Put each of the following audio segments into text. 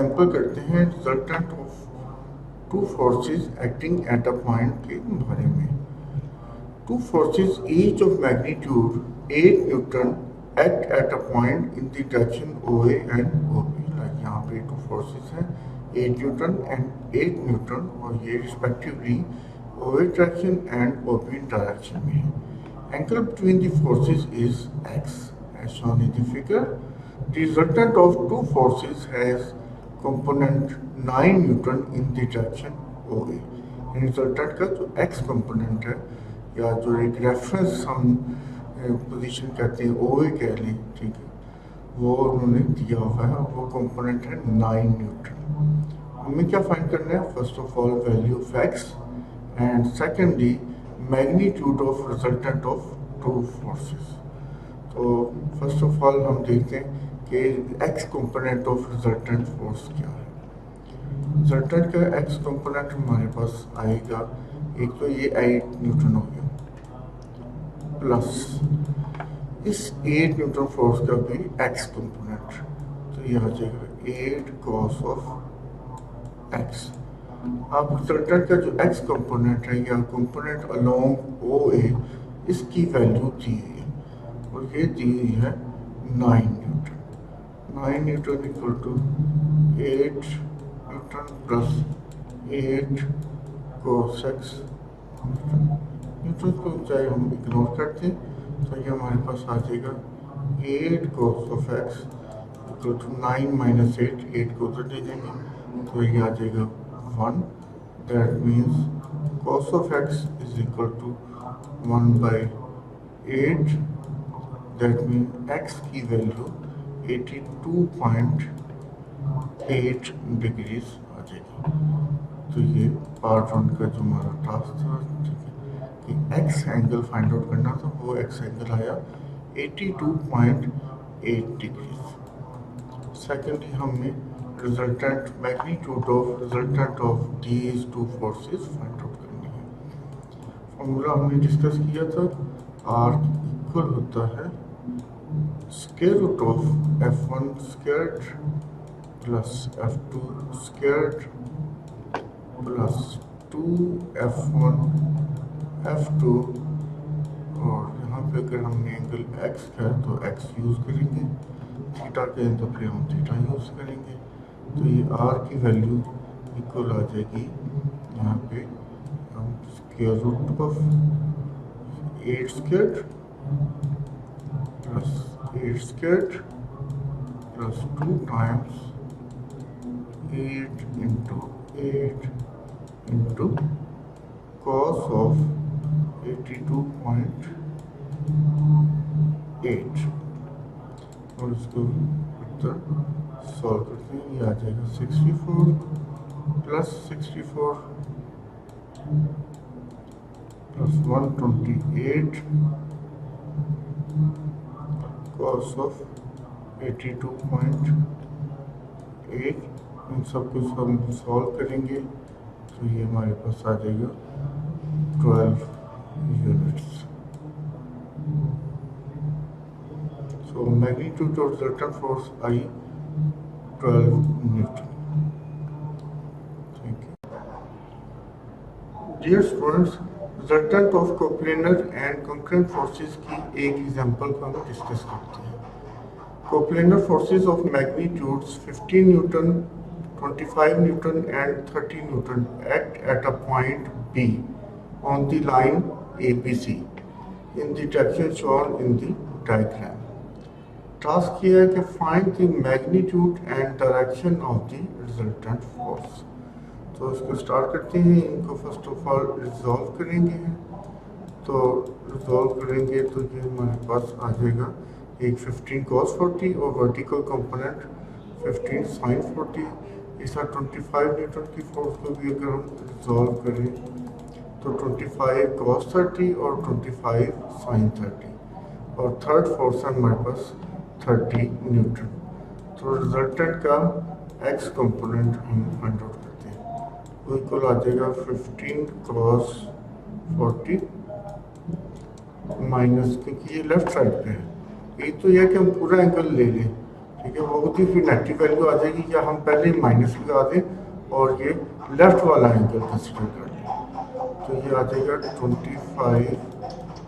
Example करते हैं resultant of two forces acting at a point के बारे में। Two forces each of magnitude 8 Newton act at a point in the direction OA and OB। Like यहाँ पे two forces हैं 8 Newton and 8 Newton और ये respectively OA direction and OB direction में है। Angle between the forces is x as shown in the figure. The resultant of two forces has component 9 Newton in the direction OA। Resultant का जो x component है या जो एक reference हम position कहते हैं OA कह लें, ठीक है, वो उन्होंने दिया हुआ है, वो कंपोनेंट है 9 न्यूटन। हमें क्या फाइंड करना है? First of all value of x and secondly magnitude of resultant of two forces. तो फर्स्ट ऑफ ऑल हम देखते हैं कि x component of resultant force क्या है। रिजल्टेंट का x कंपोनेंट हमारे पास आएगा, एक तो ये 8 न्यूटन हो गया प्लस इस 8 न्यूटन फोर्स का भी x कंपोनेंट, तो ये आ जाएगा 8 cos ऑफ x। अब रिजल्टेंट का जो x कंपोनेंट है या कंपोनेंट अलोंग OA, इसकी वैल्यू दी है और ये दी है 9 newton. 9 newton equal to 8 newton plus 8 cos x newton को चाहे हम इग्नोर करते हैं तो ये हमारे पास आ जाएगा 8 cos of x equal to 9 minus 8 को उधर दे देंगे तो ये आ जाएगा 1। That means cos of x is equal to 1/8। That mean x की वैल्यू 82.8 डिग्रीज आ जाएगी। तो ये पार्ट 1 का जो हमारा टास्क था, ठीक है, कि x एंगल फाइंड आउट करना था, वो x एंगल आया 82.8 डिग्रीज। सेकेंडली हमें resultant magnitude of resultant of these two forces find out करनी है। फॉर्मूला हमने डिस्कस किया था, r इक्वल होता है square root of f1 squared plus f2 squared plus 2f1 f2, और यहाँ पे अगर हमने एंगल x का है तो x यूज़ करेंगे, थीटा के हैं तो फिर हम थीटा यूज़ करेंगे। तो ये r की वैल्यू इक्वल आ जाएगी यहाँ पे हम square root of 8 squared plus 8 squared plus 2 times 8 into cos of 82.8 और इसको सॉल्व करते हैं। ये आ जाएगा 64 प्लस 64 प्लस 128 cos ऑफ 82.8। इन सब कुछ हम सॉल्व करेंगे तो ये हमारे पास आ जाएगा 12 units. So magnitude of resultant force आई 12 newton. Thank you. Dear students, resultant of coplanar and concurrent forces की एक एग्जांपल को हम डिस्कस करते हैं। Coplanar forces of magnitudes 15 newton, 25 Newton and 30 Newton act at a point B on the line ABC in the direction shown in the diagram. Task ये है कि find the magnitude and direction of the resultant force। तो इसको start करते हैं, इनको first of all resolve करेंगे। तो रिजॉल्व करेंगे तो ये हमारे पास आ जाएगा एक 15 cos 40 और वर्टिकल कंपोनेंट 15 sin 40। इस 25 न्यूटन की फोर्स को भी अगर हम रिजॉल्व करें तो 25 cos 30 और 25 sin 30 और थर्ड फोर्स है हमारे पास 30 न्यूटन। तो रिजल्टेंट का x कंपोनेंट हम फाइंड आउट करते हैं, वो इक्वल आ जाएगा 15 cos 40 माइनस, क्योंकि ये लेफ्ट साइड पे है, एक तो यह कि हम पूरा एंगल ले लें, ठीक है, वो होती फिर नेगेटिव वैल्यू आ जाएगी, या हम पहले माइनस लगा दें और ये लेफ्ट वाला एंगल कंसिडर कर लें। तो ये आ जाएगा 25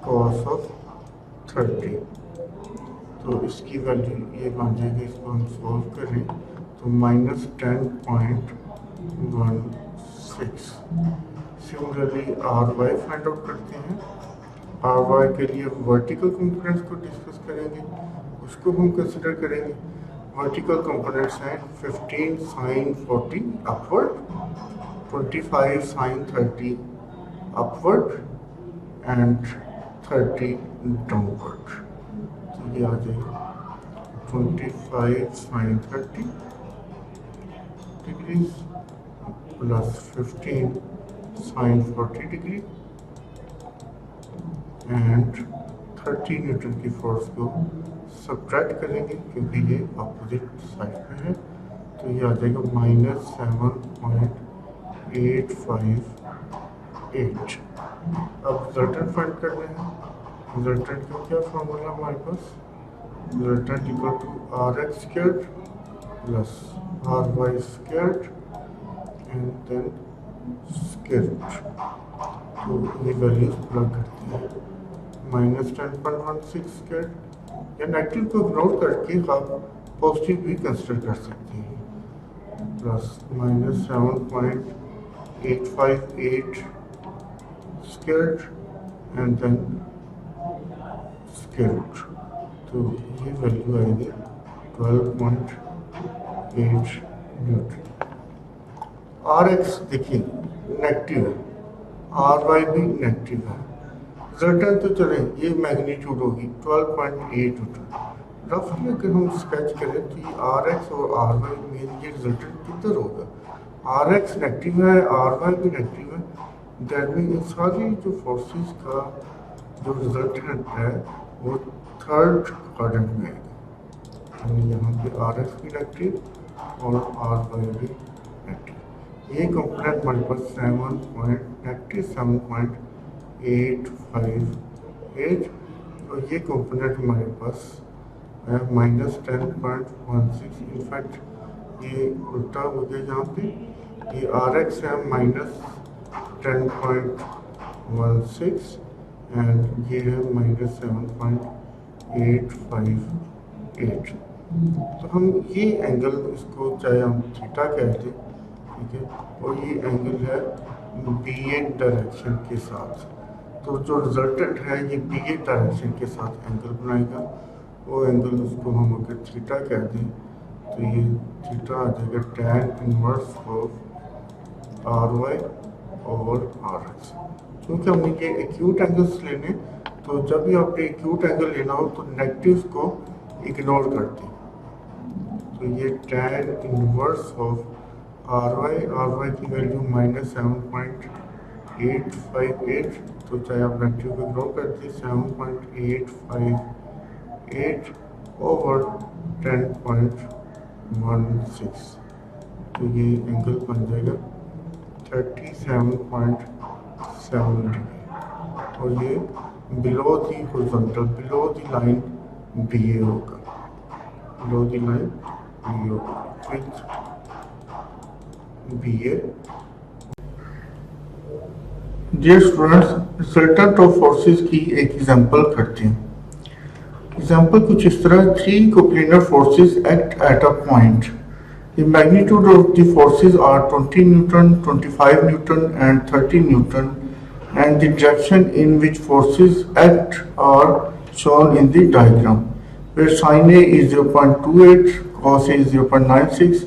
cos ऑफ 30। तो इसकी वैल्यू ये बन जाएगी, इसको हम सॉल्व करें तो -10.16। Similarly R Y find out करते हैं। आर वाई के लिए वर्टिकल कंपोनेंट्स को डिस्कस करेंगे, उसको हम कंसिडर करेंगे। वर्टिकल कंपोनेंट्स हैं 15 sin 40 upward, 25 sin 30 upward and 30 downward. तो ये आ जाएगा 25 sin 30 degree plus 15 sin 40 degree and 30 Newton की फोर्स को सब्ट्रैक्ट करेंगे क्योंकि ये अपोजिट साइड में है। तो ये आ जाएगा -7.858। अब रिजल्टेंट फाइंड करना है। रिजल्टेंट का क्या फॉर्मूला हमारे पास, resultant equal to RX squared plus RY squared and then square root. तो ये वैल्यूज प्लग करते हैं, -10.16 स्क्वायर, या नेगेटिव को इग्नोर करके आप पॉजिटिव भी कंसिडर कर सकते हैं, plus -7.858 square and then square root. तो ये वैल्यू आएगी 12.8 न्यूटन। RX देखिए नेगेटिव है, RY भी नेगेटिव है। रिजल्टेंट तो चले ये मैग्नीट्यूड होगी 12.8 न्यूटन। रफली अगर हम स्केच करें तो ये RX और RY में ये रिजल्टेंट किधर होगा, RX नेगेटिव है, RY भी नेगेटिव है। दैट मीन इन सारी जो फोर्सेस का जो रिजल्टेंट है वो थर्ड क्वाड्रेंट में आएगा। यानी यहाँ पे RX भी नेगेटिव और RY भी नेगेटिव। ये कंपोनेंट हमारे पास -7.858 और ये कंपोनेंट हमारे पास है -10.16। इनफैक्ट ये उल्टा हो गया, यहाँ पे ये RX है -10.16 एंड ये है -7.858। तो हम ये एंगल, इसको चाहे हम थीटा कहते, ठीक है, और ये एंगल है BA डायरेक्शन के साथ। तो जो रिजल्टेंट है ये BA डायरेक्शन के साथ एंगल बनाएगा। वो एंगल उसको हम अगर थीटा कह दें तो ये थीटा आ जाएगा tan इनवर्स ऑफ RY और RX। क्योंकि हमने ये एक्यूट एंगल्स लेने, तो जब भी आपने एक्यूट एंगल लेना हो तो नेगेटिव्स को इग्नोर करते हैं। तो ये tan इनवर्स ऑफ RY की वैल्यू -7.858। तो चाहे आप नेगेटिव को इग्नोर करते 7.858 ओवर 10.16। तो ये एंगल बन जाएगा 37.7 डिग्री और ये below the horizontal, below the line BA होगा, बिलो दी लाइन BA होगा with BA। Dear students, resultant of forces की एक एग्जांपल करते हैं। एग्जांपल कुछ इस तरह, 3 coplanar forces act at a point. The magnitude of the forces are 20 newton, 25 newton and 30 newton and the direction in which forces act are shown in the diagram, where sin A is 0.28, cos A is 0.96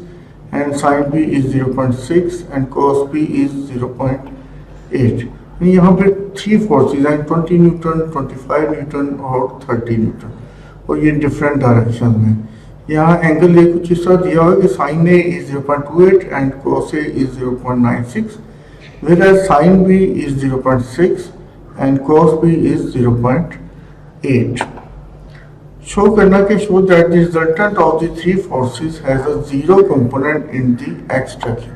and sin B is 0.6 and cos B is 0.8। यहाँ पे 3 forces हैं, 20 newton, 25 Newton और 30 Newton, और ये different direction में। यहाँ angle ये कुछ इस तरह दिया हुआ है कि sin A is 0.28 and cos A is 0.96, whereas sin B is 0.6 and cos B is 0.8। Show करना कि show that the resultant of the 3 forces has a zero component in the x direction,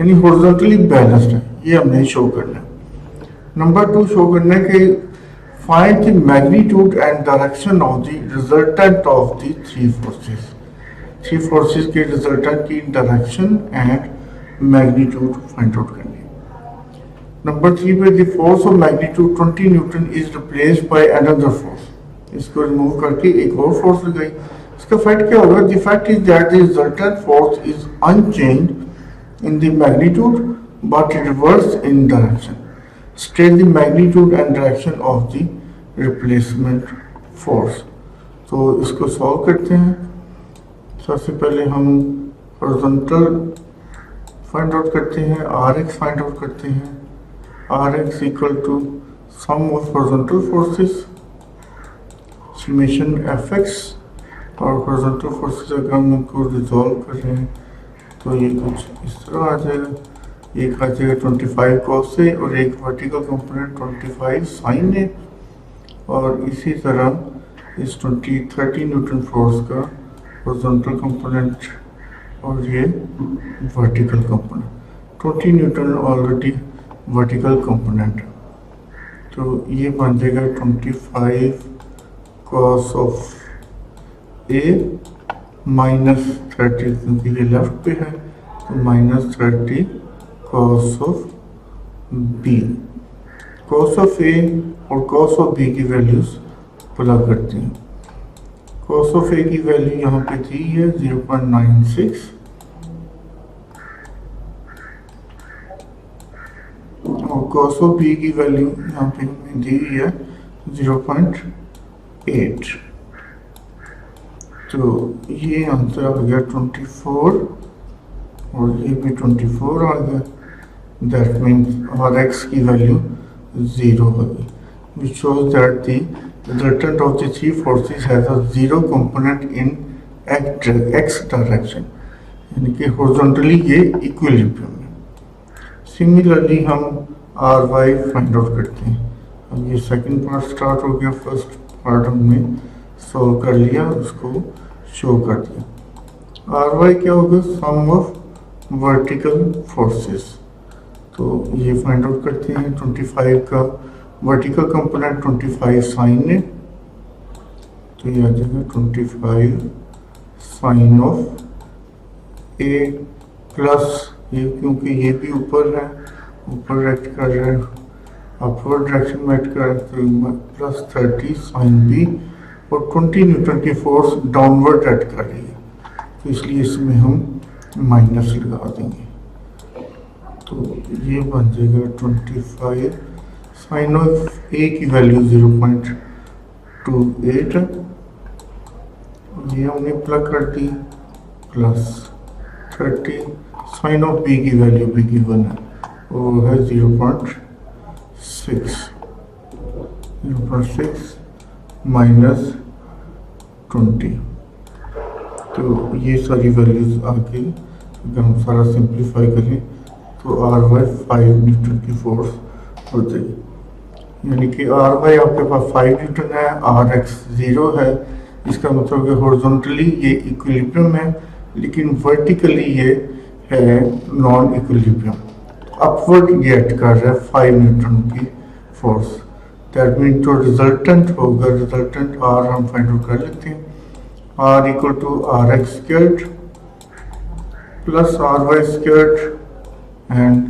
यानी horizontally balanced है, ये हमने show करना है। Number 2 show करना है कि find the magnitude and direction of the resultant of the 3 forces. Three forces के रिजल्टेंट की direction and magnitude find out करनी है। नंबर 3 पे the force of magnitude 20 Newton is replaced by another force, इसको remove करके एक और force लगाई। इसका फैक्ट क्या होगा? The fact is that the resultant force is unchanged in the magnitude but reverse in direction. State the magnitude and direction of the replacement force. तो इसको सॉल्व करते हैं। सबसे पहले हम हॉरिजॉन्टल फाइंड आउट करते हैं, आर एक्स फाइंड आउट करते हैं। R X equal to sum of horizontal forces summation F X, और हॉरिजॉन्टल फोर्सेस अगर हम इनको रिजॉल्व कर रहे हैं तो ये कुछ इस तरह आ जाएगा। एक आ जाएगा 25 कॉस से और एक वर्टिकल कंपोनेंट 25 साइन है, और इसी तरह इस 30 न्यूटन फोर्स का हॉरिजॉन्टल कंपोनेंट और ये vertical component 20 Newton already vertical component, तो ये बन जाएगा 25 कॉस ऑफ ए माइनस 30, क्योंकि ये लेफ्ट पे है तो minus 30 cos of B. Cos of A और कॉस ऑफ बी की वैल्यूज प्लग करते हैं। कॉस ऑफ ए की वैल्यू यहाँ पे दी है 0.96 और कॉस ऑफ बी की वैल्यू यहाँ पे दी हुई है 0.8। तो ये आंसर आ गया 24 और ये भी 24 आ गया। दैट मीन्स आर एक्स की वैल्यू 0 होगी, which shows that the resultant of the three forces has a zero component in x direction, यानी कि हॉरिजॉन्टली ये इक्विलिब्रियम है। सिमिलरली हम आर वाई फाइंड आउट करते हैं। अब ये सेकंड पार्ट स्टार्ट हो गया, फर्स्ट पार्ट हमने सॉल्व कर लिया, उसको शो कर दिया। आर वाई क्या होगा? सम ऑफ वर्टिकल फोर्सेस। तो ये फाइंड आउट करते हैं। 25 का वर्टिकल कंपोनेंट 25 साइन है, तो ये आ जाएगा 25 साइन ऑफ ए प्लस ये, क्योंकि ये भी ऊपर है, ऊपर एक्ट कर रहा है, अपवर्ड डायरेक्शन में एक्ट कर रहा है, तो प्लस 30 साइन बी, और 20 न्यूटन की फोर्स डाउनवर्ड एक्ट कर रही है, तो इसलिए इसमें हम माइनस लगा देंगे। तो ये बन जाएगा 25 साइन ऑफ ए की वैल्यू 0.28, ये हमने प्लग कर दी, प्लस 30 साइन ऑफ बी की वैल्यू भी गिवन है, वो है 0.6 माइनस 20। तो ये सारी वैल्यूज आके अगर हम सारा सिंप्लीफाई करें तो आर वाई 5 न्यूटन की फोर्स हो जाएगी, यानी कि आर वाई आपके पास 5 न्यूटन है, आर एक्स 0 है। इसका मतलब कि हॉरिजॉन्टली ये इक्विलिब्रियम है, लेकिन वर्टिकली ये है नॉन इक्विलिब्रियम। अपवर्ड ये एक्ट कर रहा है 5 न्यूटन की फोर्स। दैट मीन जो रिजल्टेंट होगा, रिजल्टेंट आर हम फाइंड आउट कर लेते हैं। R equal to R X squared plus R Y squared and